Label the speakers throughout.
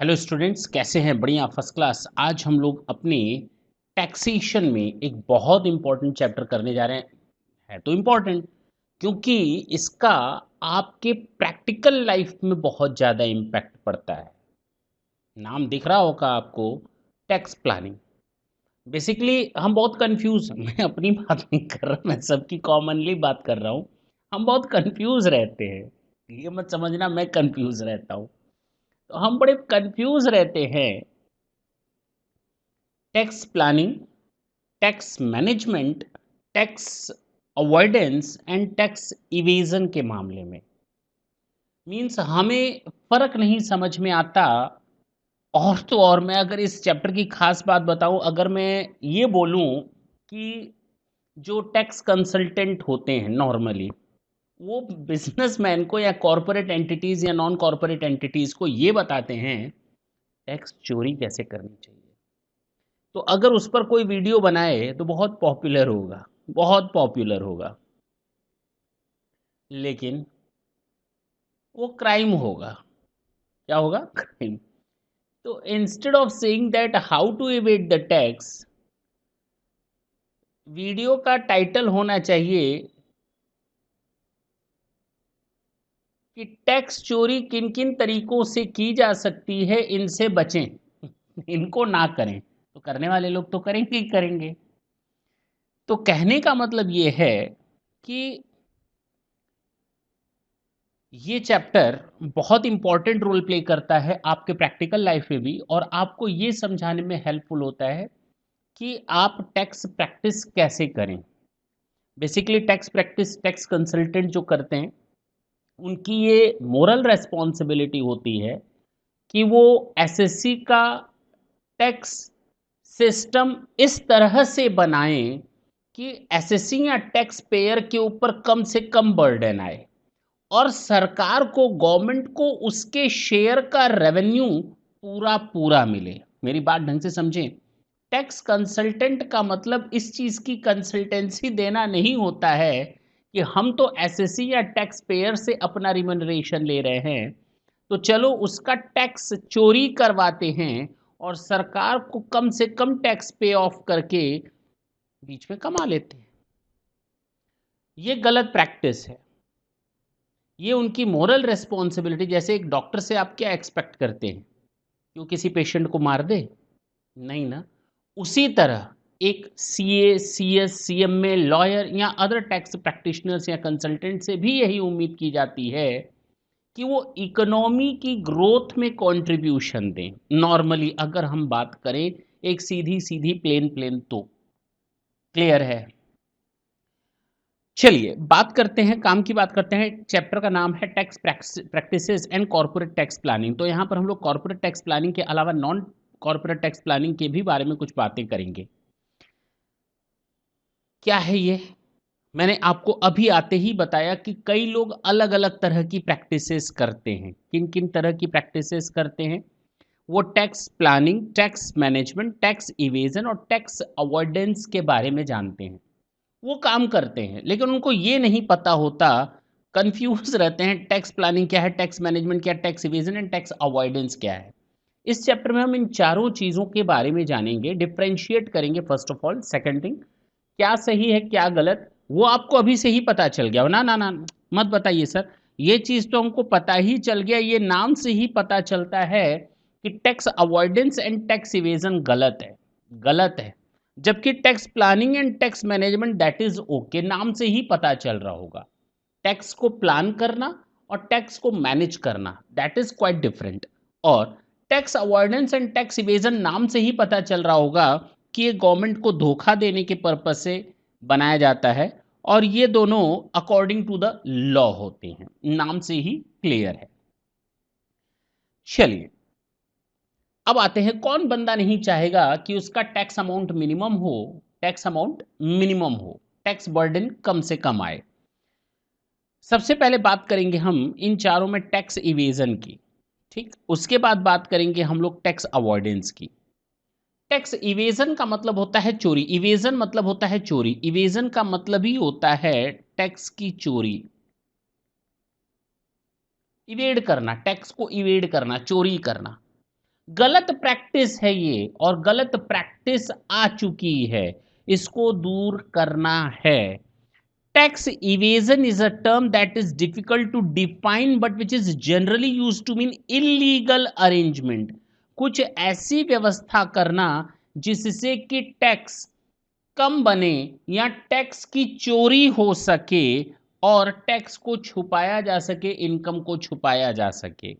Speaker 1: Hello students, कैसे हैं? बढ़िया, फर्स्ट क्लास। आज हम लोग अपने टैक्सेशन में एक बहुत इंपॉर्टेंट चैप्टर करने जा रहे हैं। है तो इम्पॉर्टेंट क्योंकि इसका आपके प्रैक्टिकल लाइफ में बहुत ज़्यादा इम्पैक्ट पड़ता है। नाम दिख रहा होगा आपको, टैक्स प्लानिंग। बेसिकली हम बहुत कंफ्यूज मैं अपनी बात नहीं कर रहा, मैं सबकी कॉमनली बात कर रहा हूँ। हम बहुत कंफ्यूज रहते हैं, ये मत समझना मैं कंफ्यूज रहता हूँ। तो हम बड़े कंफ्यूज रहते हैं tax planning, tax management, tax avoidance and tax evasion के मामले में। मीन्स हमें फ़र्क नहीं समझ में आता। और तो और मैं अगर इस चैप्टर की खास बात बताऊं, अगर मैं ये बोलूं कि जो टैक्स कंसल्टेंट होते हैं नॉर्मली, वो बिजनेसमैन को या कॉरपोरेट एंटिटीज़ या नॉन कॉरपोरेट एंटिटीज़ को ये बताते हैं टैक्स चोरी कैसे करनी चाहिए। तो अगर उस पर कोई वीडियो बनाए तो बहुत पॉपुलर होगा, बहुत पॉपुलर होगा, लेकिन वो क्राइम होगा। क्या होगा? क्राइम। तो instead of saying that how to evade the tax, video का टाइटल होना चाहिए कि टैक्स चोरी किन किन तरीकों से की जा सकती है, इनसे बचें। इनको ना करें। तो करने वाले लोग तो करेंगे ही करेंगे। तो कहने का मतलब ये है कि ये चैप्टर बहुत इंपॉर्टेंट रोल प्ले करता है आपके प्रैक्टिकल लाइफ में भी, और आपको ये समझाने में हेल्पफुल होता है कि आप टैक्स प्रैक्टिस कैसे करें। Basically tax practice tax consultant जो करते हैं, उनकी ये मोरल रेस्पॉन्सिबिलिटी होती है कि वो एसएससी का टैक्स सिस्टम इस तरह से बनाएं कि एसएससी या टैक्स पेयर के ऊपर कम से कम बर्डन आए और सरकार को, गवर्नमेंट को उसके शेयर का रेवेन्यू पूरा पूरा मिले। मेरी बात ढंग से समझें। टैक्स कंसल्टेंट का मतलब इस चीज़ की कंसल्टेंसी देना नहीं होता है कि हम तो एसएससी या टैक्स पेयर से अपना रिमनरेशन ले रहे हैं, तो चलो उसका टैक्स चोरी करवाते हैं और सरकार को कम से कम टैक्स पे ऑफ करके बीच में कमा लेते हैं। ये गलत प्रैक्टिस है। ये उनकी मोरल रिस्पॉन्सिबिलिटी, जैसे एक डॉक्टर से आप क्या एक्सपेक्ट करते हैं कि वो किसी पेशेंट को मार दे? नहीं ना। उसी तरह एक सीए, सीएस, सीएमए, लॉयर या अदर टैक्स प्रैक्टिशनर्स या कंसल्टेंट से भी यही उम्मीद की जाती है कि वो इकोनॉमी की ग्रोथ में कंट्रीब्यूशन दें। नॉर्मली अगर हम बात करें एक सीधी सीधी प्लेन प्लेन, तो क्लियर है। चलिए बात करते हैं, काम की बात करते हैं। चैप्टर का नाम है tax practices and corporate tax planning. तो यहाँ पर हम लोग कॉर्पोरेट टैक्स प्लानिंग के अलावा नॉन कॉर्पोरेट टैक्स प्लानिंग के भी बारे में कुछ बातें करेंगे। क्या है ये? मैंने आपको अभी आते ही बताया कि कई लोग अलग अलग तरह की प्रैक्टिसेस करते हैं। किन किन तरह की प्रैक्टिसेस करते हैं? वो tax planning, tax management, tax evasion और टैक्स अवॉइडेंस के बारे में जानते हैं। वो काम करते हैं लेकिन उनको ये नहीं पता होता, कंफ्यूज रहते हैं टैक्स प्लानिंग क्या है, टैक्स मैनेजमेंट क्या है, tax evasion and tax avoidance क्या है। इस चैप्टर में हम इन चारों चीज़ों के बारे में जानेंगे, डिफ्रेंशिएट करेंगे। First of all, second thing, क्या सही है क्या गलत वो आपको अभी से ही पता चल गया हो ना? ना ना, मत बताइए सर, ये चीज़ तो हमको पता ही चल गया, ये नाम से ही पता चलता है कि tax avoidance and tax evasion गलत है। गलत है। जबकि tax planning and tax management that is okay, नाम से ही पता चल रहा होगा। टैक्स को प्लान करना और टैक्स को मैनेज करना, दैट इज क्वाइट डिफरेंट। और tax avoidance and tax evasion, नाम से ही पता चल रहा होगा कि ये गवर्नमेंट को धोखा देने के पर्पज से बनाया जाता है, और ये दोनों अकॉर्डिंग टू द लॉ होते हैं। नाम से ही क्लियर है। चलिए अब आते हैं, कौन बंदा नहीं चाहेगा कि उसका टैक्स अमाउंट मिनिमम हो, टैक्स अमाउंट मिनिमम हो, टैक्स बर्डन कम से कम आए। सबसे पहले बात करेंगे हम इन चारों में टैक्स इवेजन की, ठीक। उसके बाद बात करेंगे हम लोग टैक्स अवॉइडेंस की। टैक्स इवेजन का मतलब होता है चोरी, इवेजन मतलब होता है चोरी, इवेजन का मतलब ही होता है टैक्स की चोरी। इवेड करना, टैक्स को इवेड करना, चोरी करना। गलत प्रैक्टिस है ये, और गलत प्रैक्टिस आ चुकी है, इसको दूर करना है। Tax evasion is a term that is difficult to define but which is generally used to mean illegal arrangement. कुछ ऐसी व्यवस्था करना जिससे कि टैक्स कम बने या टैक्स की चोरी हो सके और टैक्स को छुपाया जा सके, इनकम को छुपाया जा सके।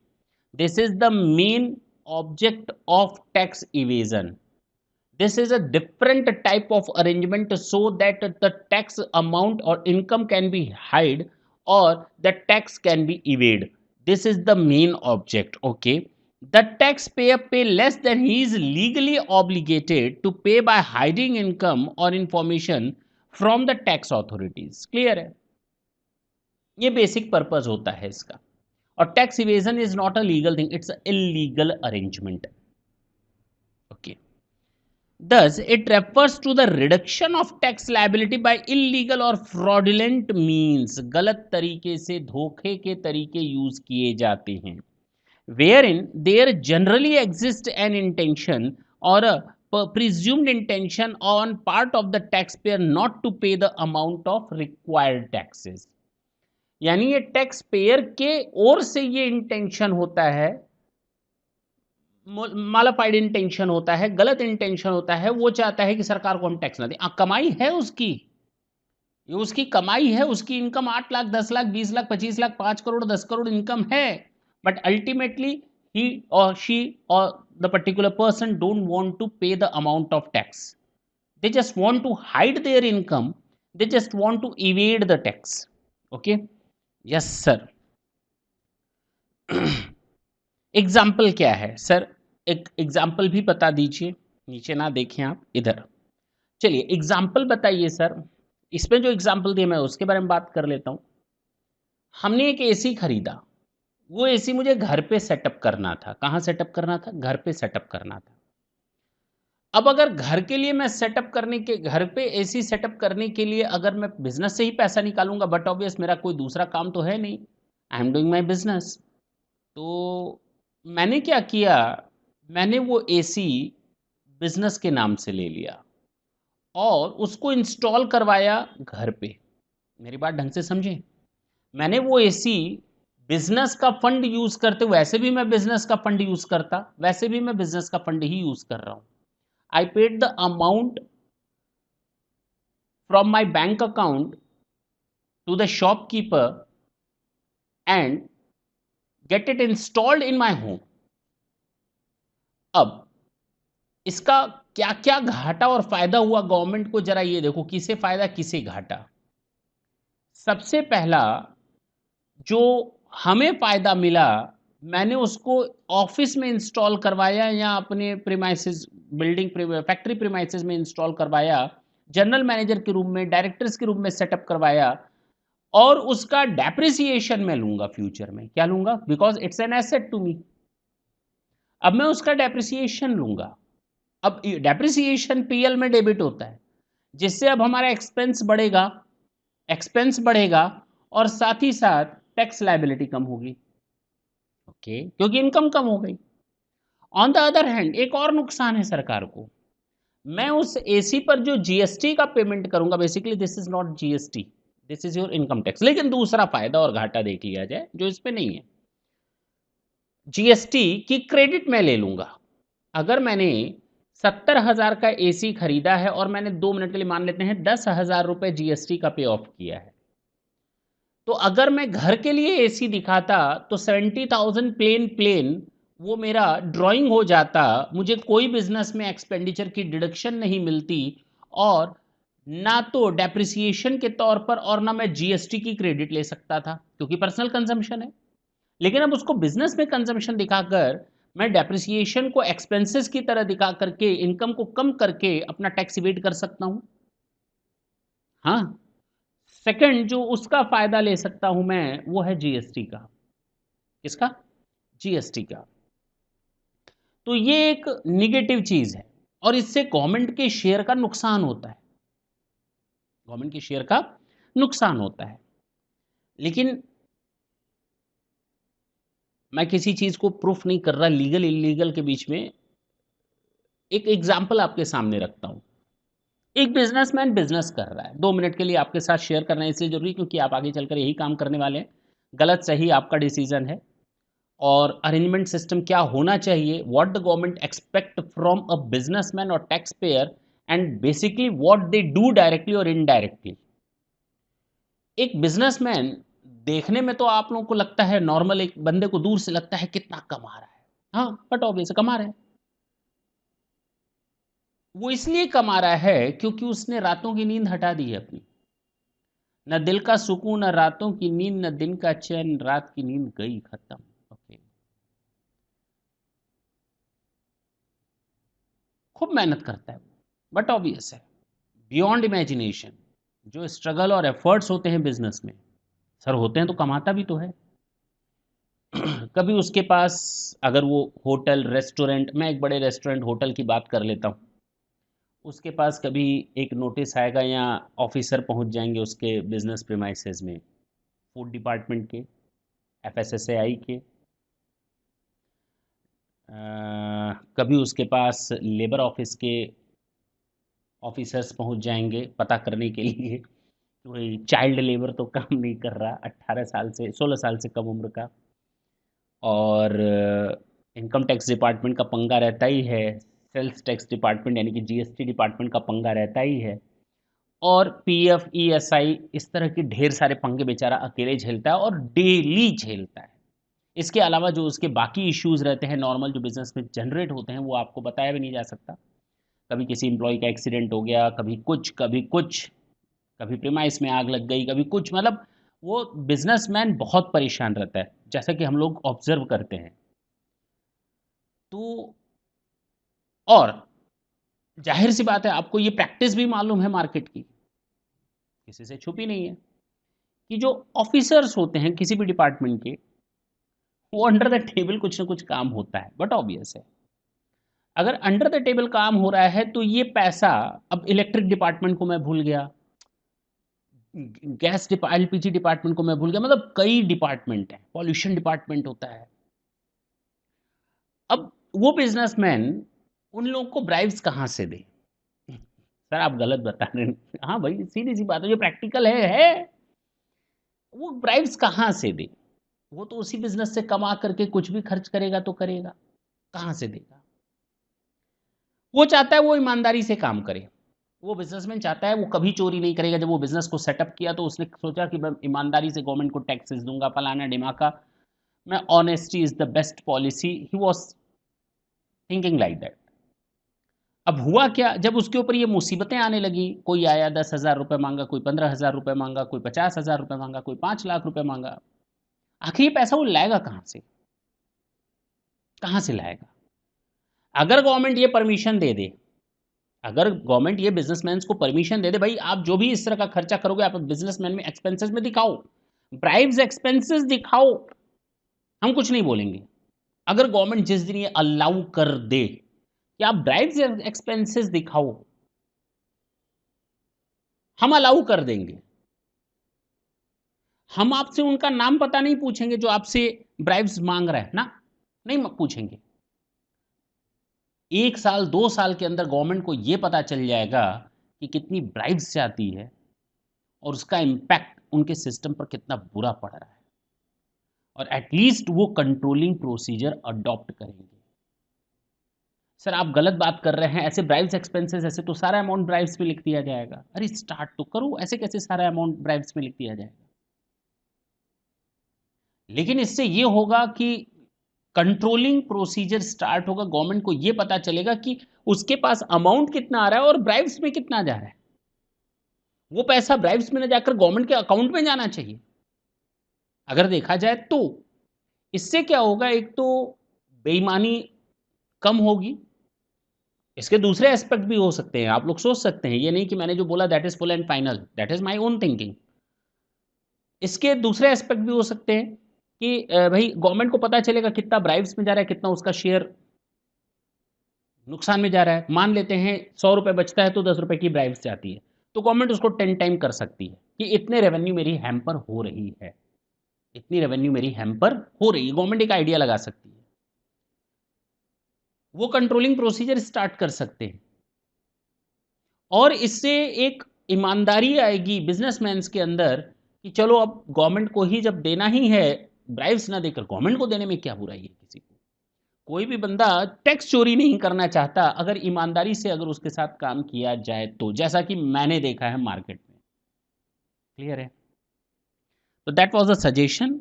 Speaker 1: This is the main object of tax evasion. This is a different type of arrangement so that the tax amount or income can be hide or the tax can be evade. This is the main object. Okay, the taxpayer pay less than he is legally obligated to pay by hiding income or information from the tax authorities. Clear है? ये basic purpose होता है इसका। और tax evasion is not a legal thing, it's a illegal arrangement. Okay, Thus, it refers to the reduction of tax liability by illegal or fraudulent means. गलत तरीके से धोखे के तरीके यूज किए जाते हैं, wherein there generally exists an intention or a presumed intention on part of the taxpayer not to pay the amount of required taxes. यानी ये टैक्स पेयर के ओर से ये इंटेंशन होता है, मालाफाइड इंटेंशन होता है, गलत इंटेंशन होता है, वो चाहता है कि सरकार को हम टैक्स ना दें। कमाई है उसकी, ये उसकी कमाई है, उसकी इनकम 8 लाख 10 लाख 20 लाख 25 लाख 5 करोड़ 10 करोड़ इनकम है, बट अल्टीमेटली ही और शी और the particular person don't want to pay the amount of tax, they just want to hide their income, they just want to evade the tax. Okay, yes sir. Example क्या है sir? एक example भी बता दीजिए, नीचे ना देखें आप, इधर चलिए एग्जाम्पल बताइए सर। इसमें जो एग्जाम्पल दिया मैं उसके बारे में बात कर लेता हूं। हमने एक एसी खरीदा, वो एसी मुझे घर पे सेटअप करना था। कहाँ सेटअप करना था? घर पे सेटअप करना था। अब अगर घर के लिए मैं सेटअप करने के, घर पे एसी सेटअप करने के लिए अगर मैं बिजनेस से ही पैसा निकालूंगा, बट ऑब्वियस मेरा कोई दूसरा काम तो है नहीं, I am doing my business. तो मैंने क्या किया, मैंने वो एसी बिजनेस के नाम से ले लिया और उसको इंस्टॉल करवाया घर पे। मेरी बात ढंग से समझें, मैंने वो एसी बिजनेस का फंड यूज करते, वैसे भी मैं बिजनेस का फंड यूज करता, वैसे भी मैं बिजनेस का फंड ही यूज कर रहा हूं। I paid the amount from my bank account to the shopkeeper and get it installed in my home. अब इसका क्या क्या घाटा और फायदा हुआ गवर्नमेंट को, जरा ये देखो, किसे फायदा किसे घाटा। सबसे पहला जो हमें फायदा मिला, मैंने उसको ऑफिस में इंस्टॉल करवाया या अपने प्रीमाइसेस, बिल्डिंग फैक्ट्री प्रीमाइसेस में इंस्टॉल करवाया, जनरल मैनेजर के रूप में, डायरेक्टर्स के रूप में सेटअप करवाया, और उसका डेप्रिसिएशन मैं लूंगा फ्यूचर में। क्या लूंगा? Because it's an asset to me. अब मैं उसका डेप्रिसिएशन लूंगा। अब डेप्रिसिएशन पीएल में डेबिट होता है, जिससे अब हमारा एक्सपेंस बढ़ेगा, एक्सपेंस बढ़ेगा और साथ ही साथ टैक्स लायबिलिटी कम होगी। ओके, क्योंकि इनकम कम हो गई। ऑन द अदर हैंड एक और नुकसान है सरकार को, मैं उस एसी पर जो जीएसटी का पेमेंट करूंगा, basically this is not GST, this is your income tax. लेकिन दूसरा फायदा और घाटा देख लिया जाए जो इस पे नहीं है, जीएसटी की क्रेडिट मैं ले लूंगा। अगर मैंने 70,000 का एसी खरीदा है और मैंने 2 मिनट के लिए मान लेते हैं 10,000 रुपए जीएसटी का पे ऑफ किया है, तो अगर मैं घर के लिए एसी दिखाता तो 70,000 प्लेन प्लेन वो मेरा ड्राइंग हो जाता, मुझे कोई बिजनेस में एक्सपेंडिचर की डिडक्शन नहीं मिलती, और ना तो डेप्रिसिएशन के तौर पर और ना मैं जीएसटी की क्रेडिट ले सकता था, क्योंकि पर्सनल कंजम्पशन है। लेकिन अब उसको बिजनेस में कंजम्पशन दिखाकर मैं डेप्रिसिएशन को एक्सपेंसेस की तरह दिखा करके इनकम को कम करके अपना टैक्स इवेट कर सकता हूं। हाँ, सेकंड जो उसका फायदा ले सकता हूं मैं, वो है जीएसटी का। किसका? जीएसटी का। तो ये एक निगेटिव चीज है और इससे गवर्नमेंट के शेयर का नुकसान होता है, गवर्नमेंट के शेयर का नुकसान होता है। लेकिन मैं किसी चीज़ को प्रूफ नहीं कर रहा लीगल इल्लीगल के बीच में। एक एग्ज़ाम्पल आपके सामने रखता हूँ। एक बिज़नेसमैन बिज़नेस कर रहा है, 2 मिनट के लिए आपके साथ शेयर करना इसलिए ज़रूरी है क्योंकि आप आगे चलकर यही काम करने वाले हैं। गलत सही आपका डिसीज़न है। और अरेंजमेंट सिस्टम क्या होना चाहिए, what the government expect from a businessman और tax payer and basically what they do directly और इनडायरेक्टली। एक बिज़नेसमैन देखने में तो आप लोगों को लगता है नॉर्मल, एक बंदे को दूर से लगता है कितना कमा रहा है। हाँ, बट ऑब्वियस कमा रहा है। वो इसलिए कमा रहा है क्योंकि उसने रातों की नींद हटा दी है अपनी। न दिल का सुकून, न रातों की नींद, न दिन का चैन, रात की नींद गई खत्म। ओके। खूब मेहनत करता है वो, बट ऑब्वियस है बियॉन्ड इमेजिनेशन जो स्ट्रगल और एफर्ट्स होते हैं बिजनेस में, सर होते हैं तो कमाता भी तो है। कभी उसके पास, अगर वो होटल रेस्टोरेंट, मैं एक बड़े रेस्टोरेंट होटल की बात कर लेता हूँ, उसके पास कभी एक नोटिस आएगा या ऑफिसर पहुंच जाएंगे उसके बिजनेस प्रीमाइसेस में, फूड डिपार्टमेंट के, एफएसएसएआई के, कभी उसके पास लेबर ऑफिस के ऑफिसर्स पहुंच जाएंगे पता करने के लिए कि कोई चाइल्ड लेबर तो काम नहीं कर रहा, 18 साल से 16 साल से कम उम्र का। और इनकम टैक्स डिपार्टमेंट का पंगा रहता ही है, सेल्स टैक्स डिपार्टमेंट यानी कि जीएसटी डिपार्टमेंट का पंगा रहता ही है, और पीएफ ईएसआई, इस तरह के ढेर सारे पंगे बेचारा अकेले झेलता है और डेली झेलता है। इसके अलावा जो उसके बाकी इश्यूज रहते हैं नॉर्मल जो बिजनेस में जनरेट होते हैं वो आपको बताया भी नहीं जा सकता। कभी किसी एम्प्लॉय का एक्सीडेंट हो गया, कभी कुछ कभी कुछ, कभी प्रीमाइस में आग लग गई, कभी कुछ, मतलब वो बिजनेसमैन बहुत परेशान रहता है जैसा कि हम लोग ऑब्जर्व करते हैं। तो और जाहिर सी बात है आपको ये प्रैक्टिस भी मालूम है मार्केट की, किसी से छुपी नहीं है, कि जो ऑफिसर्स होते हैं किसी भी डिपार्टमेंट के, वो अंडर द टेबल कुछ ना कुछ काम होता है, बट ऑब्वियस है अगर अंडर द टेबल काम हो रहा है तो ये पैसा, अब इलेक्ट्रिक डिपार्टमेंट को मैं भूल गया, गैस एलपीजी डिपार्टमेंट को मैं भूल गया, मतलब कई डिपार्टमेंट हैं, पॉल्यूशन डिपार्टमेंट होता है। अब वो बिजनेसमैन उन लोगों को ब्राइब्स कहाँ से दे? सर आप गलत बता रहे हैं। हाँ भाई सीधी सी बात है, जो प्रैक्टिकल है वो ब्राइब्स कहाँ से दे? वो तो उसी बिजनेस से कमा करके कुछ भी खर्च करेगा तो करेगा, कहाँ से देगा? वो चाहता है वो ईमानदारी से काम करे। वो बिजनेसमैन चाहता है वो कभी चोरी नहीं करेगा। जब वो बिजनेस को सेटअप किया तो उसने सोचा कि मैं ईमानदारी से गवर्नमेंट को टैक्सेस दूंगा, फलाना ढिमाका, मैं honesty is the best policy, he was thinking like that. अब हुआ क्या, जब उसके ऊपर ये मुसीबतें आने लगी, कोई आया 10,000 रुपये मांगा, कोई 15,000 रुपये मांगा, कोई 50,000 रुपये मांगा, कोई 5 लाख रुपये मांगा, आखिर ये पैसा वो लाएगा कहाँ से? कहाँ से लाएगा? अगर गवर्नमेंट ये परमिशन दे दे, अगर गवर्नमेंट ये बिजनेसमैन को परमिशन दे दे, भाई आप जो भी इस तरह का खर्चा करोगे आप बिजनेसमैन में एक्सपेंसेस में दिखाओ, ब्राइब्स एक्सपेंसेस दिखाओ, हम कुछ नहीं बोलेंगे। अगर गवर्नमेंट जिस दिन ये अलाउ कर दे कि आप ब्राइब्स एक्सपेंसेस दिखाओ, हम अलाउ कर देंगे। हम आपसे उनका नाम पता नहीं पूछेंगे जो आपसे ब्राइब्स मांग रहा है ना, नहीं पूछेंगे। 1 साल 2 साल के अंदर गवर्नमेंट को यह पता चल जाएगा कि कितनी ब्राइब्स जाती है और उसका इम्पैक्ट उनके सिस्टम पर कितना बुरा पड़ रहा है, और एटलीस्ट वो कंट्रोलिंग प्रोसीजर अडॉप्ट करेंगे। सर आप गलत बात कर रहे हैं, ऐसे ब्राइब्स एक्सपेंसेस, ऐसे तो सारा अमाउंट ब्राइब्स में लिख दिया जाएगा। अरे स्टार्ट तो करो, ऐसे कैसे सारा अमाउंट ब्राइब्स में लिख दिया जाएगा? लेकिन इससे ये होगा कि कंट्रोलिंग प्रोसीजर स्टार्ट होगा, गवर्नमेंट को ये पता चलेगा कि उसके पास अमाउंट कितना आ रहा है और ब्राइब्स में कितना जा रहा है। वो पैसा ब्राइब्स में ना जाकर गवर्नमेंट के अकाउंट में जाना चाहिए अगर देखा जाए तो। इससे क्या होगा, एक तो बेईमानी कम होगी। इसके दूसरे एस्पेक्ट भी हो सकते हैं, आप लोग सोच सकते हैं, ये नहीं कि मैंने जो बोला that is full and final, that is my own thinking. इसके दूसरे एस्पेक्ट भी हो सकते हैं कि भाई गवर्नमेंट को पता चलेगा कितना ब्राइब्स में जा रहा है, कितना उसका शेयर नुकसान में जा रहा है। मान लेते हैं 100 रुपये बचता है तो 10 रुपये की ब्राइब्स जाती है, तो गवर्नमेंट उसको 10 टाइम कर सकती है कि इतने रेवेन्यू मेरी हैम्पर हो रही है। इतनी रेवेन्यू मेरी हैम्पर हो रही है, गवर्नमेंट एक आइडिया लगा सकती है, वो कंट्रोलिंग प्रोसीजर स्टार्ट कर सकते हैं और इससे एक ईमानदारी आएगी बिजनेसमैन्स के अंदर कि चलो अब गवर्नमेंट को ही जब देना ही है, ब्राइब्स ना देकर गवर्नमेंट को देने में क्या बुराई है किसी को। कोई भी बंदा टैक्स चोरी नहीं करना चाहता अगर ईमानदारी से अगर उसके साथ काम किया जाए तो, जैसा कि मैंने देखा है मार्केट में। क्लियर है? तो दैट वाज अ सजेशन।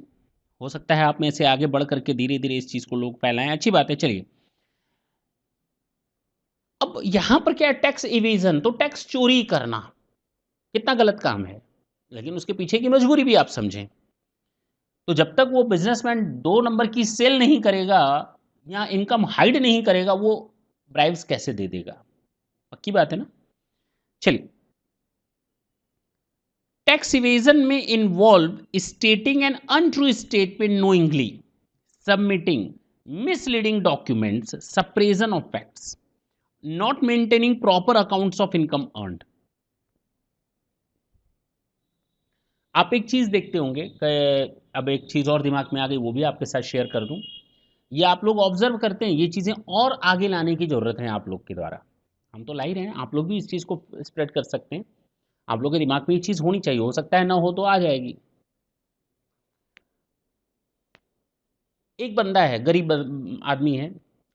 Speaker 1: हो सकता है आप में से आगे बढ़ करके धीरे धीरे इस चीज को लोग फैलाएं, अच्छी बात है। चलिए, अब यहां पर क्या है, टैक्स इवेजन, तो टैक्स चोरी करना कितना गलत काम है, लेकिन उसके पीछे की मजबूरी भी आप समझें। तो जब तक वो बिजनेसमैन 2 नंबर की सेल नहीं करेगा या इनकम हाइड नहीं करेगा, वो ब्राइब्स कैसे दे देगा? पक्की बात है ना। चलिए, टैक्स इवेजन में involve stating an untrue statement knowingly, submitting misleading documents, suppression of facts, not maintaining proper accounts of income earned. आप एक चीज देखते होंगे, अब एक चीज और दिमाग में आ गई, वो भी आपके साथ शेयर कर दूं। ये आप लोग ऑब्जर्व करते हैं, ये चीजें और आगे लाने की जरूरत है आप लोग के द्वारा। हम तो ला ही रहे हैं, आप लोग भी इस चीज को स्प्रेड कर सकते हैं। आप लोग के दिमाग में ये चीज होनी चाहिए, हो सकता है ना हो तो आ जाएगी। एक बंदा है, गरीब आदमी है,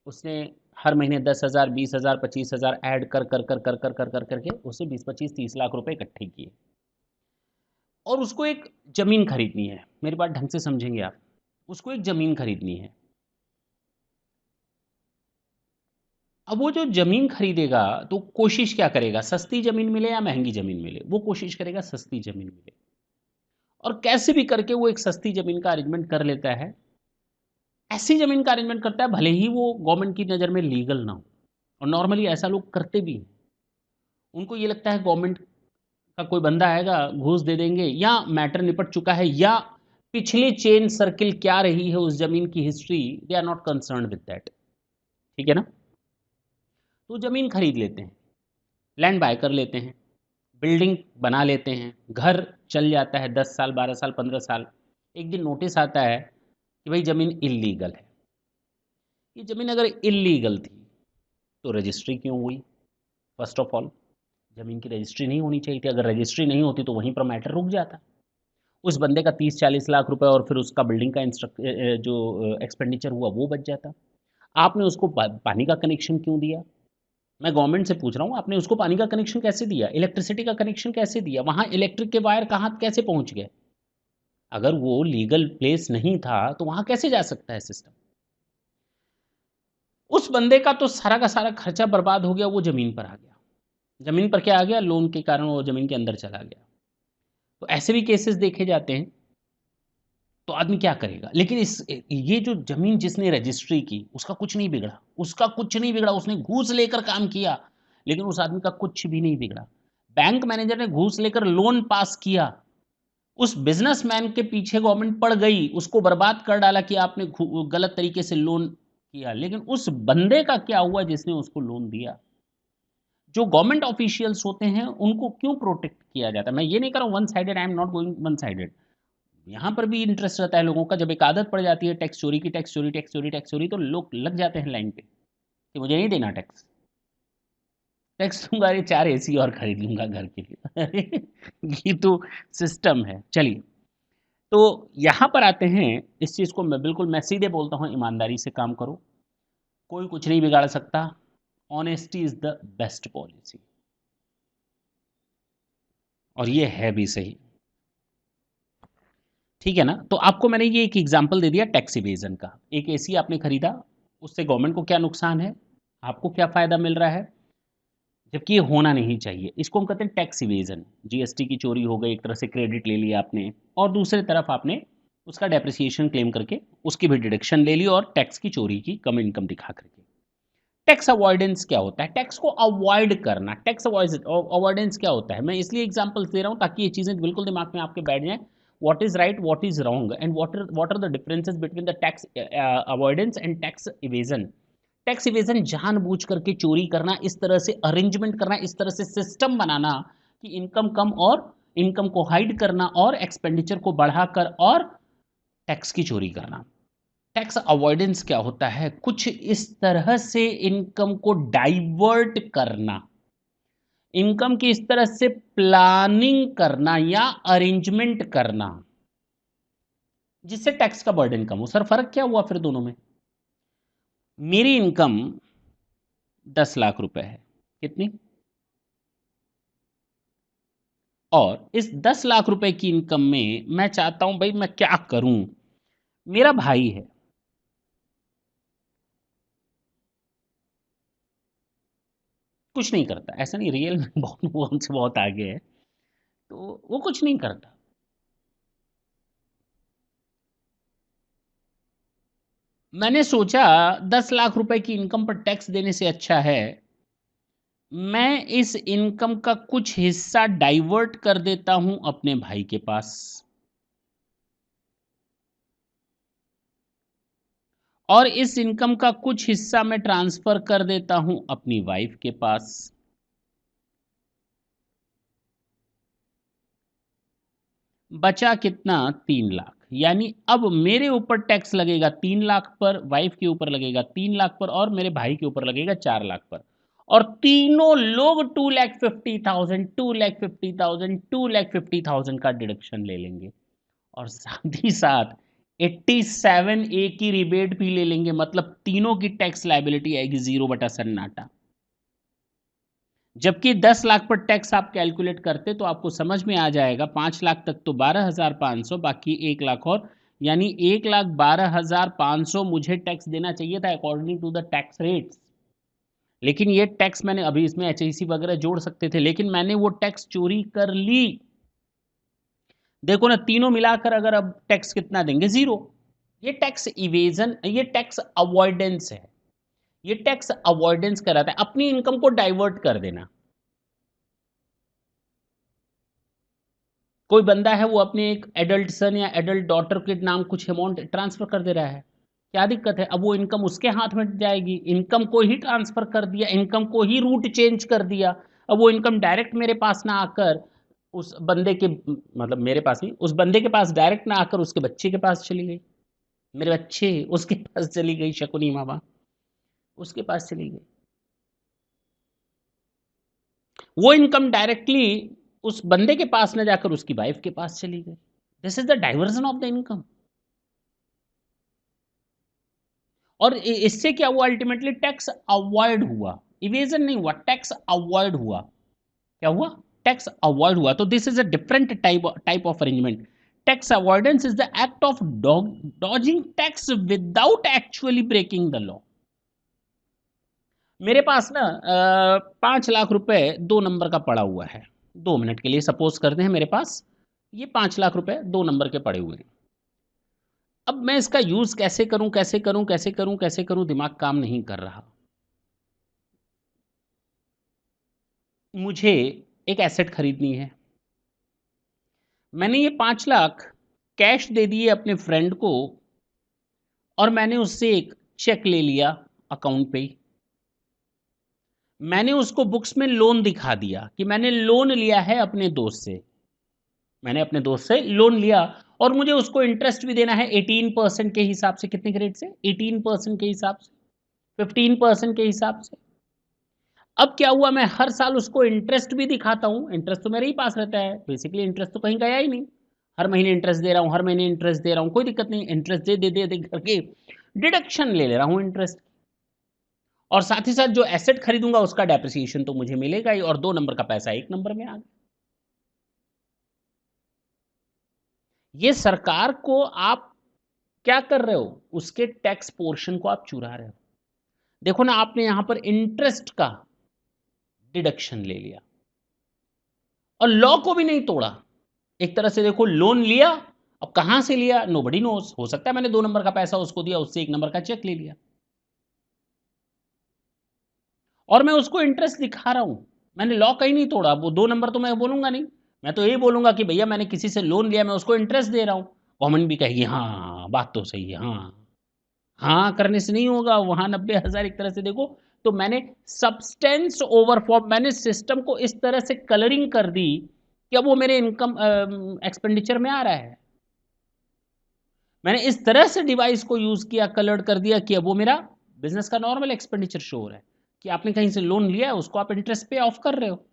Speaker 1: उसने हर महीने 10,000 20,000 25,000 ऐड कर कर कर कर कर कर कर करके उससे 20 25 30 लाख रुपए इकट्ठे किए और उसको एक जमीन खरीदनी है। मेरी बात ढंग से समझेंगे आप, उसको एक जमीन खरीदनी है। अब वो जो जमीन खरीदेगा तो कोशिश क्या करेगा, सस्ती जमीन मिले या महंगी जमीन मिले, वो कोशिश करेगा सस्ती जमीन मिले और कैसे भी करके वो एक सस्ती जमीन का अरेंजमेंट कर लेता है। ऐसी जमीन का अरेंजमेंट करता है भले ही वो गवर्नमेंट की नज़र में लीगल ना हो, और नॉर्मली ऐसा लोग करते भी हैं। उनको ये लगता है गवर्नमेंट का कोई बंदा आएगा घूस दे देंगे, या मैटर निपट चुका है, या पिछले चेन सर्किल क्या रही है उस जमीन की history, they are not concern with that. ठीक है ना। तो जमीन खरीद लेते हैं, लैंड बाय कर लेते हैं, बिल्डिंग बना लेते हैं, घर चल जाता है 10 साल 12 साल 15 साल। एक दिन नोटिस आता है कि भाई ज़मीन इलीगल है। ये ज़मीन अगर इलीगल थी तो रजिस्ट्री क्यों हुई? फर्स्ट ऑफ ऑल, ज़मीन की रजिस्ट्री नहीं होनी चाहिए थी। अगर रजिस्ट्री नहीं होती तो वहीं पर मैटर रुक जाता। उस बंदे का 30 40 लाख रुपए और फिर उसका बिल्डिंग का जो एक्सपेंडिचर हुआ वो बच जाता। आपने उसको पानी का कनेक्शन क्यों दिया? मैं गवर्नमेंट से पूछ रहा हूँ, आपने उसको पानी का कनेक्शन कैसे दिया, इलेक्ट्रिसिटी का कनेक्शन कैसे दिया, वहाँ इलेक्ट्रिक के वायर कहाँ कैसे पहुँच गए? अगर वो लीगल प्लेस नहीं था तो वहाँ कैसे जा सकता है सिस्टम? उस बंदे का तो सारा का सारा खर्चा बर्बाद हो गया, वो ज़मीन पर आ गया। ज़मीन पर क्या आ गया? लोन के कारण वो ज़मीन के अंदर चला गया। तो ऐसे भी केसेस देखे जाते हैं। तो आदमी क्या करेगा? लेकिन ये जो ज़मीन जिसने रजिस्ट्री की उसका कुछ नहीं बिगड़ा, उसका कुछ नहीं बिगड़ा, उसने घूस लेकर काम किया, लेकिन उस आदमी का कुछ भी नहीं बिगड़ा। बैंक मैनेजर ने घूस लेकर लोन पास किया, उस बिज़नेसमैन के पीछे गवर्नमेंट पड़ गई, उसको बर्बाद कर डाला कि आपने गलत तरीके से लोन किया, लेकिन उस बंदे का क्या हुआ जिसने उसको लोन दिया? जो गवर्नमेंट ऑफिशियल्स होते हैं उनको क्यों प्रोटेक्ट किया जाता है? मैं ये नहीं कर रहा हूँ one sided, I am not going one sided. यहाँ पर भी इंटरेस्ट रहता है लोगों का, जब एक आदत पड़ जाती है टैक्स चोरी की, टैक्स चोरी टैक्स चोरी टैक्स चोरी, तो लोग लग जाते हैं लाइन पे कि मुझे नहीं देना टैक्स, टैक्स दूंगा, अरे 4 AC और खरीद लूंगा घर के लिए। अरे ये तो सिस्टम है। चलिए, तो यहाँ पर आते हैं, इस चीज़ को मैं बिल्कुल मैं सीधे बोलता हूँ, ईमानदारी से काम करो, कोई कुछ नहीं बिगाड़ सकता। Honesty is the best policy, और ये है भी सही। ठीक है ना। तो आपको मैंने ये एक एग्जांपल दे दिया टैक्स इवेजन का। एक एसी आपने खरीदा, उससे गवर्नमेंट को क्या नुकसान है, आपको क्या फ़ायदा मिल रहा है, जबकि ये होना नहीं चाहिए। इसको हम कहते हैं टैक्स इवेजन। जीएसटी की चोरी हो गई, एक तरह से क्रेडिट ले लिया आपने, और दूसरी तरफ आपने उसका डेप्रिसिएशन क्लेम करके उसकी भी डिडक्शन ले ली और टैक्स की चोरी की, कम इनकम दिखा करके। टैक्स अवॉइडेंस क्या होता है? टैक्स को अवॉइड करना। टैक्स अवॉइडेंस क्या होता है? मैं इसलिए एग्जांपल्स दे रहा हूँ ताकि ये चीज़ें बिल्कुल दिमाग में आपके बैठ जाएं। What is right, what is wrong, and what are the differences between the tax avoidance and tax evasion. Tax evasion जानबूझ करके चोरी करना, इस तरह से अरेंजमेंट करना, इस तरह से सिस्टम बनाना कि इनकम कम और इनकम को हाइड करना और एक्सपेंडिचर को बढ़ाकर और टैक्स की चोरी करना। टैक्स अवॉइडेंस क्या होता है? कुछ इस तरह से इनकम को डाइवर्ट करना, इनकम की इस तरह से प्लानिंग करना या अरेंजमेंट करना जिससे टैक्स का बर्डन कम हो। सर फर्क क्या हुआ फिर दोनों में? मेरी इनकम 10 लाख रुपए है, कितनी? और इस 10 लाख रुपए की इनकम में मैं चाहता हूं भाई मैं क्या करूं। मेरा भाई है, कुछ नहीं करता, ऐसा नहीं, रियल में बहुत वो हमसे बहुत आगे है, तो वो कुछ नहीं करता। मैंने सोचा 10 लाख रुपए की इनकम पर टैक्स देने से अच्छा है मैं इस इनकम का कुछ हिस्सा डाइवर्ट कर देता हूं अपने भाई के पास, और इस इनकम का कुछ हिस्सा मैं ट्रांसफर कर देता हूं अपनी वाइफ के पास। बचा कितना? 3 लाख। यानी अब मेरे ऊपर टैक्स लगेगा 3 लाख पर, वाइफ के ऊपर लगेगा 3 लाख पर, और मेरे भाई के ऊपर लगेगा 4 लाख पर। और तीनों लोग 2,50,000, 2,50,000, 2,50,000 का डिडक्शन ले लेंगे, और साथ ही साथ 87A की रिबेट भी ले लेंगे। मतलब तीनों की टैक्स लाइबिलिटी आएगी 0/सन्नाटा। जबकि 10 लाख पर टैक्स आप कैलकुलेट करते तो आपको समझ में आ जाएगा 5 लाख तक तो 12,500, बाकी 1 लाख और, यानी 1,12,500 मुझे टैक्स देना चाहिए था according to the tax rates. लेकिन ये टैक्स मैंने अभी इसमें एचईसी वगैरह जोड़ सकते थे, लेकिन मैंने वो टैक्स चोरी कर ली। देखो ना, तीनों मिलाकर अगर अब टैक्स कितना देंगे? जीरो। ये टैक्स इवेजन, ये टैक्स अवॉइडेंस है। ये टैक्स अवॉइडेंस कराता है, अपनी इनकम को डाइवर्ट कर देना। कोई बंदा है वो अपने एक एडल्ट सन या एडल्ट डॉटर के नाम कुछ अमाउंट ट्रांसफर कर दे रहा है, क्या दिक्कत है? अब वो इनकम उसके हाथ में जाएगी, इनकम को ही ट्रांसफर कर दिया, इनकम को ही रूट चेंज कर दिया। अब वो इनकम डायरेक्ट मेरे पास ना आकर उस बंदे के, मतलब मेरे पास नहीं, उस बंदे के पास डायरेक्ट ना आकर उसके बच्चे के पास चली गई, मेरे बच्चे उसके पास चली गई, शकुनी मामा उसके पास चली गई। वो इनकम डायरेक्टली उस बंदे के पास न जाकर उसकी वाइफ के पास चली गई। This is the diversion of the income. और इससे क्या हुआ? अल्टीमेटली टैक्स अवॉइड हुआ, इवेजन नहीं हुआ, टैक्स अवॉइड हुआ। क्या हुआ? टैक्स अवॉइड हुआ। तो this is a different type of arrangement. Tax avoidance is the act of dodging tax without actually breaking the law. मेरे पास ना 5 लाख रुपए 2 नंबर का पड़ा हुआ है, 2 मिनट के लिए सपोज करते हैं मेरे पास ये 5 लाख रुपए 2 नंबर के पड़े हुए हैं। अब मैं इसका यूज कैसे करूं, कैसे करूं, कैसे करूं, कैसे करूं, दिमाग काम नहीं कर रहा। मुझे एक एसेट खरीदनी है। मैंने ये 5 लाख कैश दे दिए अपने फ्रेंड को, और मैंने उससे एक चेक ले लिया अकाउंट पे ही। मैंने उसको बुक्स में लोन दिखा दिया कि मैंने लोन लिया है अपने दोस्त से, मैंने अपने दोस्त से लोन लिया, और मुझे उसको इंटरेस्ट भी देना है 18% के हिसाब से। कितने के रेट से? 18% के हिसाब से, 15% के हिसाब से। अब क्या हुआ, मैं हर साल उसको इंटरेस्ट भी दिखाता हूं, इंटरेस्ट तो मेरे ही पास रहता है, बेसिकली इंटरेस्ट तो कहीं गया ही नहीं। हर महीने इंटरेस्ट दे रहा हूं, हर महीने इंटरेस्ट दे रहा हूं, कोई दिक्कत नहीं, इंटरेस्ट दे करके डिडक्शन ले ले रहा हूं इंटरेस्ट। और साथ ही साथ जो एसेट खरीदूंगा उसका डेप्रिसिएशन तो मुझे मिलेगा ही, और 2 नंबर का पैसा 1 नंबर में आ गया। ये सरकार को आप क्या कर रहे हो? उसके टैक्स पोर्शन को आप चुरा रहे हो। देखो ना, आपने यहां पर इंटरेस्ट का डिडक्शन ले लिया और लॉ को भी नहीं तोड़ा। एक तरह से देखो, लोन लिया, अब कहां से लिया नोबडी नोस, हो सकता है मैंने 2 नंबर का पैसा उसको दिया, उससे 1 नंबर का चेक ले लिया, और मैं उसको इंटरेस्ट दिखा रहा हूं। मैंने लॉ कहीं नहीं तोड़ा। वो 2 नंबर तो मैं बोलूंगा नहीं, मैं तो यही बोलूंगा कि भैया मैंने किसी से लोन लिया, मैं उसको इंटरेस्ट दे रहा हूं। गवर्नमेंट भी कहेगी हाँ बात तो सही है, हाँ। हाँ करने से नहीं होगा, वहां 90,000 एक तरह से देखो। तो मैंने सब्सटेंस ओवर फॉर्म, मैंने सिस्टम को इस तरह से कलरिंग कर दी कि अब वो मेरे इनकम एक्सपेंडिचर में आ रहा है। मैंने इस तरह से डिवाइस को यूज किया, कलर्ड कर दिया कि अब वो मेरा बिजनेस का नॉर्मल एक्सपेंडिचर शो हो रहा है कि आपने कहीं से लोन लिया है, उसको आप इंटरेस्ट पे ऑफ कर रहे हो।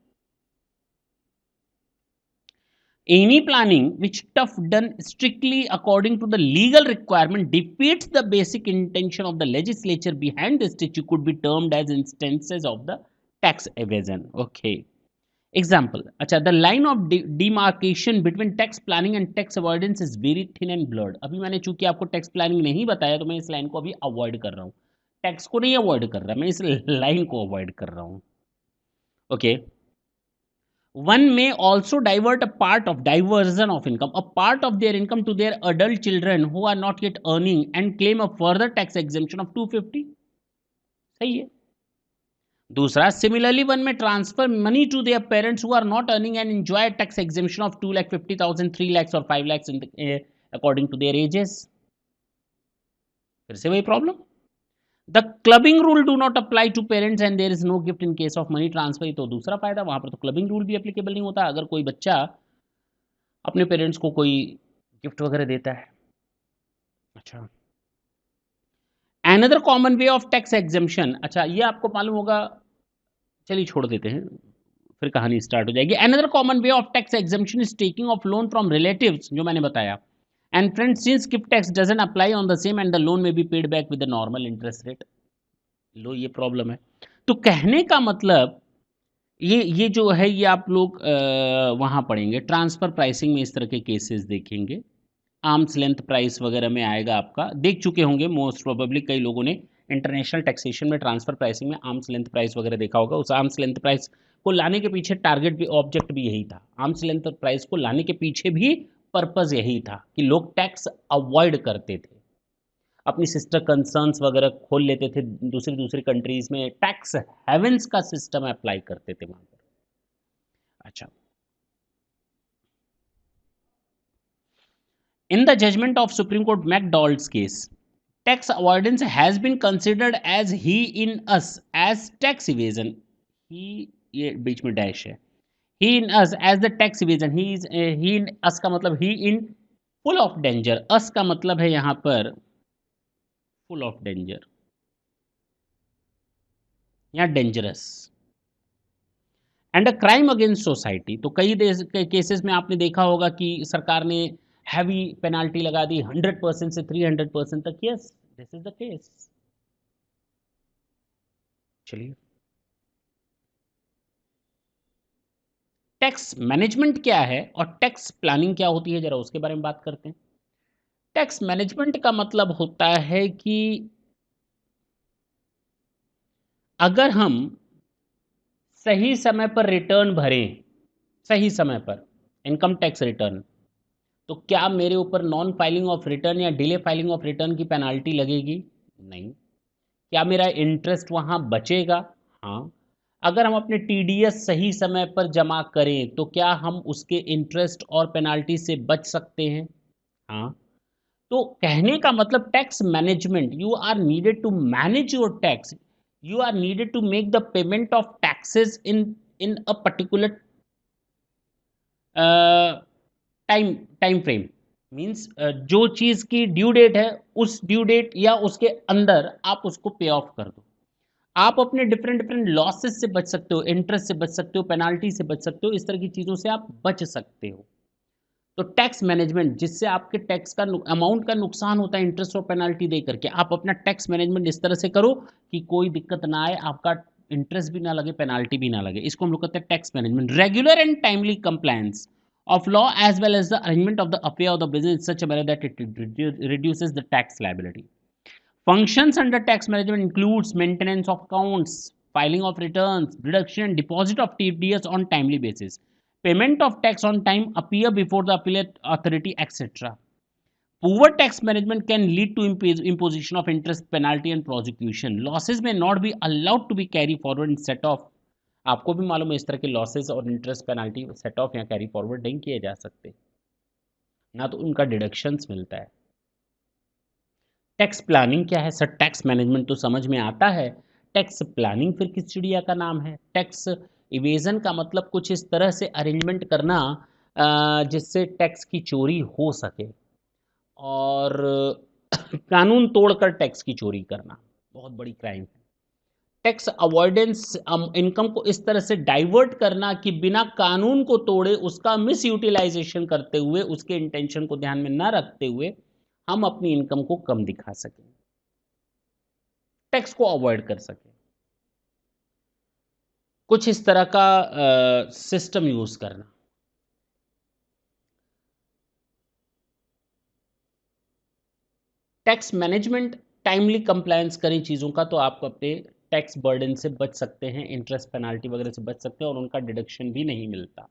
Speaker 1: Any planning which tough done strictly according to the legal requirement defeats the basic intention of the legislature behind the statute could be termed as instances of the tax evasion. Okay. Example. अच्छा, the line of demarcation between tax planning and tax avoidance is very thin and blurred. अभी मैंने चूंकि आपको tax planning नहीं बताया तो मैं इस लाइन को अभी अवॉइड कर रहा हूँ। टैक्स को नहीं अवॉइड कर रहा, मैं इस लाइन को अवॉइड कर रहा हूँ। Okay. One may also divert a part of diversion of income, a part of their income to their adult children who are not yet earning and claim a further tax exemption of 250. सही है। दूसरा, similarly one may transfer money to their parents who are not earning and enjoy a tax exemption of 2,50,000, 3 lakhs or 5 lakhs according to their ages. फिर से वही problem. The clubbing rule do not apply to parents and there is no gift in case of money transfer. तो दूसरा फायदा, वहां पर तो clubbing rule भी एप्लीकेबल नहीं होता अगर कोई बच्चा अपने पेरेंट्स को कोई गिफ्ट वगैरह देता है। अच्छा, another common way of tax exemption. अच्छा, ये आपको मालूम होगा, चलिए छोड़ देते हैं, फिर कहानी स्टार्ट हो जाएगी। Another common way of tax exemption is taking of loan from relatives, जो मैंने बताया, and friends since gift tax doesn't apply on the same and the loan may be paid back with the normal interest rate. लो, ये problem है। तो कहने का मतलब ये जो है, ये आप लोग वहाँ पढ़ेंगे ट्रांसफ़र प्राइसिंग में, इस तरह के केसेस देखेंगे। आर्म्स लेंथ प्राइस वगैरह में आएगा, आपका देख चुके होंगे मोस्ट प्रोबेबली कई लोगों ने इंटरनेशनल टैक्सेशन में ट्रांसफ़र प्राइसिंग में आर्म्स लेंथ प्राइस वगैरह देखा होगा। उस आर्म्स लेंथ प्राइस को लाने के पीछे टारगेट भी, ऑब्जेक्ट भी यही था। आर्म्स लेंथ प्राइस को लाने के पीछे भी पर्पज़ यही था कि लोग टैक्स अवॉइड करते थे, अपनी सिस्टर कंसर्न्स वगैरह खोल लेते थे, दूसरी दूसरी कंट्रीज में टैक्स हेवेंस का सिस्टम अप्लाई करते थे वहां पर। अच्छा, in the judgement of Supreme Court McDowell's case, tax avoidance has been considered as heinous as tax evasion. He, ये बीच में डैश है, heinous as the tax evasion. Heinous का मतलब hein full of danger, ous का मतलब है यहां पर फुल ऑफ डेंजर या dangerous, and a crime against society. तो कई देश के केसेस में आपने देखा होगा कि सरकार ने हैवी पेनाल्टी लगा दी 100% से 300% तक। Yes, this is the case. चलिए, टैक्स मैनेजमेंट क्या है और टैक्स प्लानिंग क्या होती है, जरा उसके बारे में बात करते हैं। टैक्स मैनेजमेंट का मतलब होता है कि अगर हम सही समय पर रिटर्न भरें, सही समय पर इनकम टैक्स रिटर्न, तो क्या मेरे ऊपर नॉन फाइलिंग ऑफ रिटर्न या डिले फाइलिंग ऑफ रिटर्न की पेनाल्टी लगेगी? नहीं। क्या मेरा इंटरेस्ट वहां बचेगा? हाँ। अगर हम अपने टीडीएस सही समय पर जमा करें तो क्या हम उसके इंटरेस्ट और पेनाल्टी से बच सकते हैं? हाँ। तो कहने का मतलब tax management, you are needed to manage your tax, you are needed to make the payment of taxes in in a particular time time frame. Means जो चीज़ की ड्यू डेट है, उस ड्यू डेट या उसके अंदर आप उसको पे ऑफ कर दो। आप अपने डिफरेंट डिफरेंट लॉसेस से बच सकते हो, इंटरेस्ट से बच सकते हो, पेनाल्टी से बच सकते हो, इस तरह की चीज़ों से आप बच सकते हो। तो टैक्स मैनेजमेंट, जिससे आपके टैक्स का अमाउंट का नुकसान होता है इंटरेस्ट और पेनाल्टी दे करके, आप अपना टैक्स मैनेजमेंट इस तरह से करो कि कोई दिक्कत ना आए, आपका इंटरेस्ट भी ना लगे, पेनाल्टी भी ना लगे। इसको हम लोग कहते हैं tax management. Regular and timely compliance of law as well as the arrangement of the affair of the business in such a manner that it reduces the tax liability. Functions under tax management includes maintenance of accounts, filing of returns, reduction and deposit of TDS on timely basis, payment of tax on time, appear before the appellate authority, etc. Poor tax management can lead to imposition of interest, penalty and prosecution. Losses may not be allowed to be carried forward and set off. आपको भी मालूम है इस तरह के losses और interest penalty set of या carry forward नहीं किए जा सकते, ना तो उनका डिडक्शंस मिलता है। टैक्स प्लानिंग क्या है सर? टैक्स मैनेजमेंट तो समझ में आता है, टैक्स प्लानिंग फिर किस चिड़िया का नाम है? टैक्स इवेजन का मतलब कुछ इस तरह से अरेंजमेंट करना जिससे टैक्स की चोरी हो सके। और कानून तोड़कर टैक्स की चोरी करना बहुत बड़ी क्राइम है। टैक्स अवॉइडेंस, इनकम को इस तरह से डाइवर्ट करना कि बिना कानून को तोड़े उसका मिस यूटिलाइजेशन करते हुए, उसके इंटेंशन को ध्यान में ना रखते हुए हम अपनी इनकम को कम दिखा सकें, टैक्स को अवॉइड कर सकें। कुछ इस तरह का सिस्टम यूज करना। टैक्स मैनेजमेंट, टाइमली कंप्लायंस करें चीज़ों का, तो आप अपने टैक्स बर्डन से बच सकते हैं, इंटरेस्ट पेनाल्टी वगैरह से बच सकते हैं और उनका डिडक्शन भी नहीं मिलता।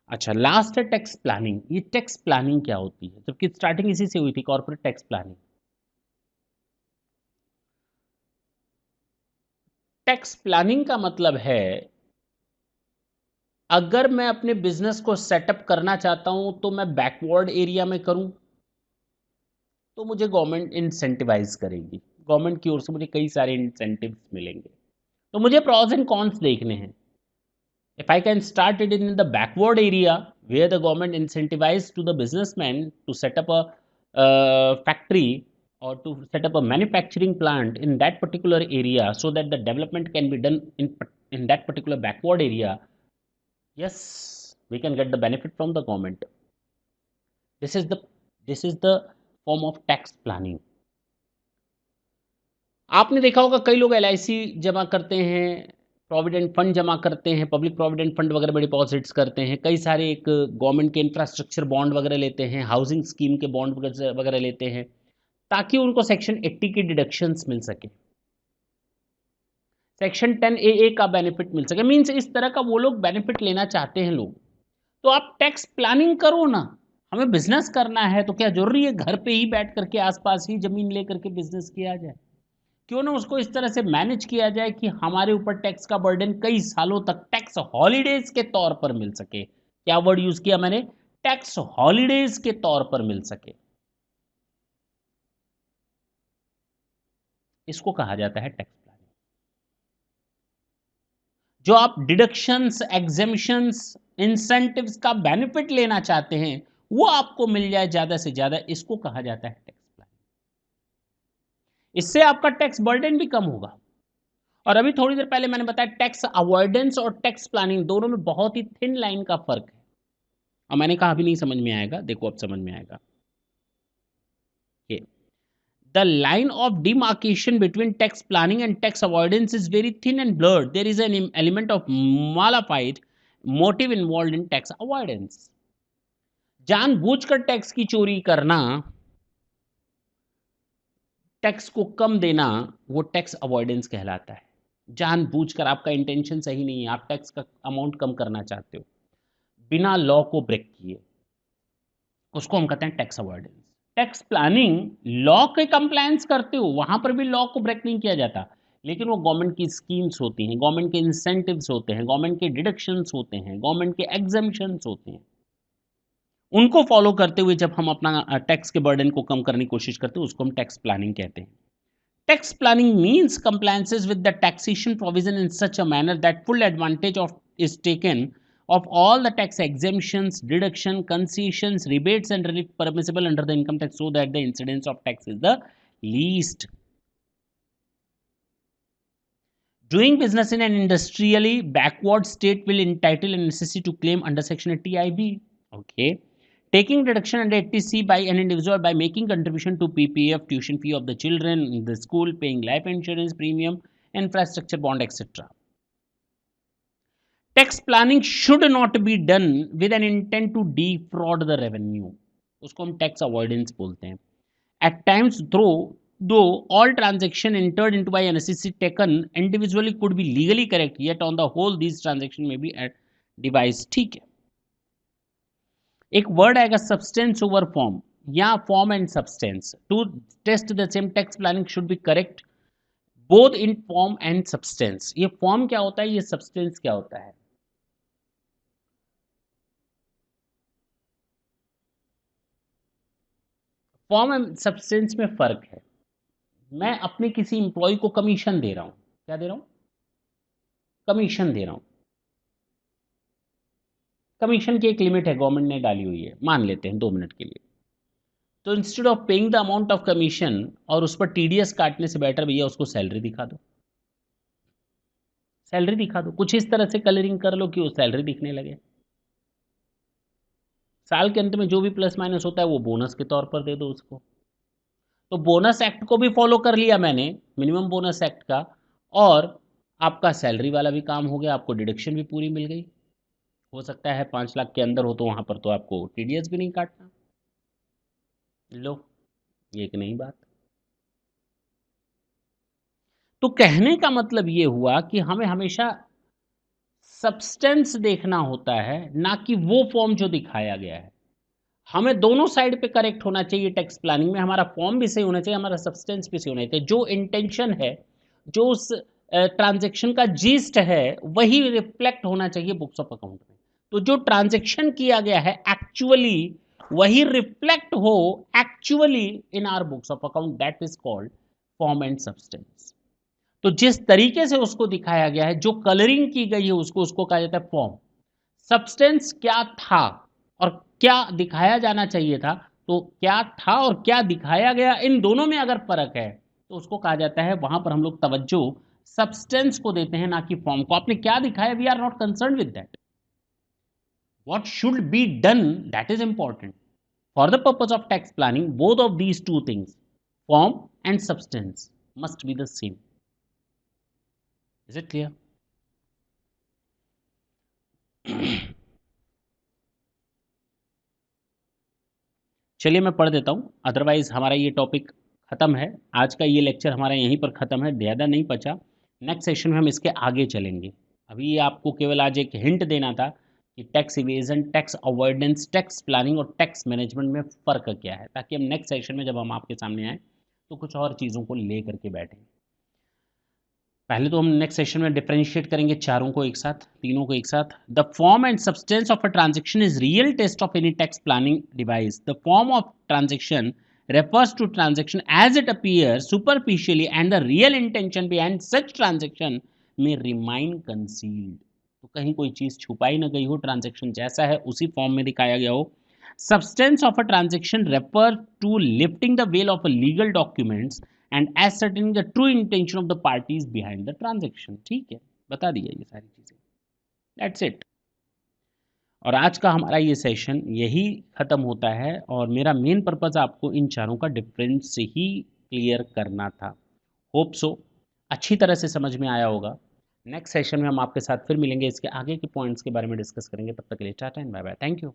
Speaker 1: अच्छा, लास्ट है टैक्स प्लानिंग। ये टैक्स प्लानिंग क्या होती है, जबकि स्टार्टिंग इसी से हुई थी, corporate tax planning. Tax planning का मतलब है, अगर मैं अपने बिजनेस को सेटअप करना चाहता हूं तो मैं बैकवर्ड एरिया में करूं तो मुझे गवर्नमेंट इंसेंटिवाइज करेगी, गवर्नमेंट की ओर से मुझे कई सारे इंसेंटिव्स मिलेंगे। तो मुझे प्रॉस एंड कॉन्स देखने हैं। If I can start it in the backward area where the government incentivized to the businessman to set up a factory or to set up a manufacturing plant in that particular area so that the development can be done in that particular backward area, yes, we can get the benefit from the government. This is the this is the form of tax planning. आपने देखा होगा कई लोग LIC जमा करते हैं, provident fund जमा करते हैं, पब्लिक प्रोविडेंट फंड वगैरह में डिपॉजिट्स करते हैं, कई सारे एक गवर्नमेंट के इंफ्रास्ट्रक्चर बॉन्ड वगैरह लेते हैं, हाउसिंग स्कीम के बॉन्ड वगैरह लेते हैं, ताकि उनको सेक्शन 80 की डिडक्शंस मिल सके, सेक्शन 10 ए का बेनिफिट मिल सके। मीन्स इस तरह का वो लोग बेनिफिट लेना चाहते हैं लोग। तो आप टैक्स प्लानिंग करो ना। हमें बिजनेस करना है तो क्या जरूरी है घर पे ही बैठ करके आसपास ही जमीन लेकर के बिजनेस किया जाए? क्यों ना उसको इस तरह से मैनेज किया जाए कि हमारे ऊपर टैक्स का बर्डन कई सालों तक टैक्स हॉलीडेज के तौर पर मिल सके। क्या वर्ड यूज किया मैंने? टैक्स हॉलीडेज के तौर पर मिल सके। इसको कहा जाता है टैक्स प्लानिंग। जो आप डिडक्शंस, एग्जेम्पशंस, इंसेंटिव्स का बेनिफिट लेना चाहते हैं वो आपको मिल जाए ज्यादा से ज्यादा, इसको कहा जाता है टैक्स प्लानिंग। इससे आपका टैक्स बर्डन भी कम होगा। और अभी थोड़ी देर पहले मैंने बताया टैक्स अवॉइडेंस और टैक्स प्लानिंग दोनों में बहुत ही थिन लाइन का फर्क है। और मैंने कहा अभी नहीं समझ में आएगा, देखो अब समझ में आएगा। The line of demarcation between tax planning and tax avoidance is very thin and blurred. There is an element of malified motive involved in tax avoidance. जानबूझकर टैक्स की चोरी करना, टैक्स को कम देना, वो टैक्स अवॉइडेंस कहलाता है। जानबूझकर आपका इंटेंशन सही नहीं है, आप टैक्स का अमाउंट कम करना चाहते हो बिना लॉ को ब्रेक किए, उसको हम कहते हैं tax avoidance. Tax planning, law के कंप्लायंस करते हो, वहां पर भी लॉ को ब्रेक नहीं किया जाता, लेकिन वो गवर्नमेंट की स्कीम्स होती हैं, गवर्नमेंट के इंसेंटिव्स होते हैं, गवर्नमेंट के डिडक्शंस होते हैं, गवर्नमेंट के एग्जेम्पशंस होते हैं, उनको फॉलो करते हुए जब हम अपना टैक्स के बर्डन को कम करने की कोशिश करते हैं, उसको हम टैक्स प्लानिंग कहते हैं। Tax planning means compliances with the taxation provision in such a manner that full advantage of is taken of all the tax exemptions, deduction, concessions, rebates and relief permissible under the income tax so that the incidence of tax is the least. Doing business in an industrially backward state will entitle a necessity to claim under Section 80IB. Okay. Taking deduction under 80C by an individual by making contribution to PPF, tuition fee of the children in the school, paying life insurance premium, infrastructure bond, etc. Tax planning should not be done with an intent to defraud the revenue. उसको हम tax avoidance बोलते हैं. At times, though all transaction entered into by NSCC taken individually could be legally correct, yet on the whole these transaction may be devised. ठीक है, एक word आएगा substance over form, या form and substance. To test the same tax planning should be correct both in form and substance. ये form क्या होता है, ये सब्सटेंस क्या होता है? फॉर्म एंड सब्सटेंस में फर्क है। मैं अपने किसी इंप्लॉय को कमीशन दे रहा हूं, क्या दे रहा हूं? कमीशन दे रहा हूं। कमीशन की एक लिमिट है, गवर्नमेंट ने डाली हुई है, मान लेते हैं 2 मिनट के लिए। तो instead of paying the amount of commission और उस पर टीडीएस काटने से बेटर भैया उसको सैलरी दिखा दो, सैलरी दिखा दो, कुछ इस तरह से कलरिंग कर लो कि वो सैलरी दिखने लगे। साल के अंत में जो भी प्लस माइनस होता है वो बोनस के तौर पर दे दो उसको। तो बोनस एक्ट को भी फॉलो कर लिया मैंने, मिनिमम बोनस एक्ट का, और आपका सैलरी वाला भी काम हो गया, आपको डिडक्शन भी पूरी मिल गई। हो सकता है 5 लाख के अंदर हो तो वहां पर तो आपको टीडीएस भी नहीं काटना। लो, ये एक नई बात। तो कहने का मतलब ये हुआ कि हमें हमेशा सब्सटेंस देखना होता है, ना कि वो फॉर्म जो दिखाया गया है। हमें दोनों साइड पे करेक्ट होना चाहिए टैक्स प्लानिंग में, हमारा फॉर्म भी सही होना चाहिए, हमारा सब्सटेंस भी सही होना चाहिए। जो इंटेंशन है, जो उस ट्रांजैक्शन का जीस्ट है, वही रिफ्लेक्ट होना चाहिए बुक्स ऑफ अकाउंट में। तो जो ट्रांजैक्शन किया गया है एक्चुअली वही रिफ्लेक्ट हो actually in are books of account, that is called form and substance. तो जिस तरीके से उसको दिखाया गया है, जो कलरिंग की गई है उसको उसको कहा जाता है फॉर्म। सब्सटेंस क्या था और क्या दिखाया जाना चाहिए था, तो क्या था और क्या दिखाया गया, इन दोनों में अगर फर्क है तो उसको कहा जाता है, वहां पर हम लोग तवज्जो सब्सटेंस को देते हैं, ना कि फॉर्म को। आपने क्या दिखाया, we are not concern with that. What should be done, that is important. For the purpose of tax planning both of these two things, form and substance, must be the same. Is it clear? चलिए मैं पढ़ देता हूँ, otherwise हमारा ये topic ख़त्म है। आज का ये लेक्चर हमारा यहीं पर ख़त्म है, ज़्यादा नहीं बचा। नेक्स्ट सेशन में हम इसके आगे चलेंगे। अभी ये आपको केवल आज एक हिंट देना था कि tax evasion, tax avoidance, tax planning और टैक्स मैनेजमेंट में फ़र्क क्या है, ताकि हम नेक्स्ट सेशन में जब हम आपके सामने आएँ तो कुछ और चीज़ों को ले करके बैठें। पहले तो हम नेक्स्ट सेशन में डिफरेंशिएट करेंगे चारों को एक साथ, तीनों को एक साथ। The form and substance of a transaction is real test of any tax planning device. The form of transaction refers to transaction as it appears superficially and the real intention behind such transaction may remain concealed। तो कहीं कोई चीज छुपाई ना गई हो, transaction जैसा है उसी फॉर्म में दिखाया गया हो। Substance of a transaction refers to lifting the veil of a legal documents and ascertaining the true intention of the parties behind the transaction। ठीक है, बता दिया ये सारी चीजें। That's it। और आज का हमारा ये सेशन यही ख़त्म होता है, और मेरा मेन पर्पज़ आपको इन चारों का डिफरेंस ही क्लियर करना था। होप सो अच्छी तरह से समझ में आया होगा। नेक्स्ट सेशन में हम आपके साथ फिर मिलेंगे, इसके आगे के पॉइंट्स के बारे में डिस्कस करेंगे। तब तक के लिए tata and bye bye, thank you.